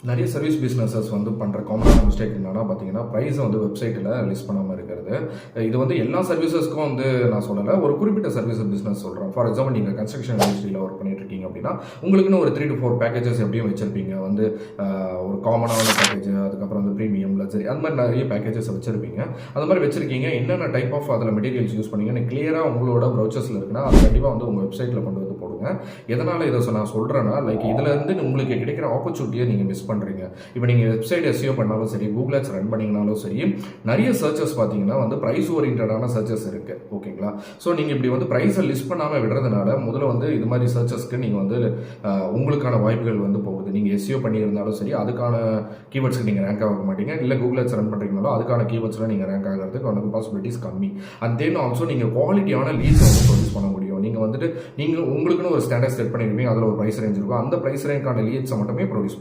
நிறைய service businesses வந்து பண்ணுற காமனான மிஸ்டேக் என்னன்னா பார்த்தீங்கன்னா ப்ரைஸை வந்து வெப்சைட்டில் லிஸ்ட் பண்ணாமல் இருக்கிறது. இது வந்து எல்லா சர்வீசஸ்க்கும் வந்து நான் சொல்லலை, ஒரு குறிப்பிட்ட சர்வீஸ் பிஸ்னஸ் சொல்கிறேன். ஃபார் எக்ஸாம்பிள் நீங்கள் கன்ஸ்ட்ரக்ஷன் இண்டஸ்ட்ரியில் ஒர்க் பண்ணிட்டு இருக்கீங்க அப்படின்னா உங்களுக்குன்னு ஒரு 3 to 4 பேக்கேஜஸ் எப்படியும் வச்சிருப்பீங்க. வந்து ஒரு காமனான பேக்கேஜ், அதுக்கப்புறம் வந்து ப்ரீமியம், லக்ஸரி, அந்த மாதிரி நிறைய பேக்கேஜஸ் வச்சிருப்பீங்க. அந்த மாதிரி வச்சிருக்கீங்க. என்னென்ன டைப் ஆஃப் அதில் மெட்டீரியல்ஸ் யூஸ் பண்ணீங்கன்னு கிளியராக உங்களோட ப்ரௌச்சர்ஸில் இருக்குன்னா அது கண்டிப்பாக வந்து உங்கள் வெப்சைட்டில் கொண்டு வந்து போடுங்க. எதனால் இதை நான் சொல்கிறேன்னா, லைக் இதில் இருந்து உங்களுக்கு கிடைக்கிற ஆப்பர்ச்சுனிட்டியை நீங்கள் மிஸ் பண்ணுறீங்க. இப்போ நீங்கள் வெப்சைட் எஸ்இஓ பண்ணாலும் சரி, கூகுள் ஆட்ஸ் ரன் பண்ணிங்கனாலும் சரி, நிறைய சர்ச்சஸ் பார்த்தீங்கன்னா வந்து ப்ரைஸ் ஓரியன்டான சர்ச்சஸ் இருக்குது. ஓகேங்களா? ஸோ நீங்கள் இப்படி வந்து ப்ரைஸை லிஸ்ட் பண்ணாமல் விடுறதுனால முதல்ல வந்து இது மாதிரி சர்ச்சஸ்க்கு நீங்கள் வந்து உங்களுக்கான வாய்ப்புகள் வந்து போகுது. நீங்கள் எஸ்இஓ பண்ணியிருந்தாலும் சரி, அதுக்கான கீவேர்ட்ஸ்க்கு நீங்கள் ரேங்க் ஆக மாட்டீங்க. இல்லை கூகுள் ஆட்ஸ் ரன் பண்ணுறீங்கனாலும் அதுக்கான கீவேர்ட்ஸில் நீங்கள் ரேங்க் ஆகிறதுக்கு வந்து பாசிபிலிட்டிஸ் கம்மி. அண்ட் தென் ஆல்சோ நீங்கள் குவாலிட்டியான லீட்ஸ் வந்து ப்ரொடியூஸ் பண்ண முடியும். நீங்கள் வந்துட்டு உங்களுக்குன்னு ஒரு ஸ்டாண்டர்ட் செட் பண்ணியிருப்பீங்க, அதில் ஒரு ப்ரைஸ் ரேஞ்ச் இருக்கும். அந்த ப்ரைஸ் ரேஞ்சுக்கான லீட்ஸை மட்டுமே ப்ரொடியூஸ்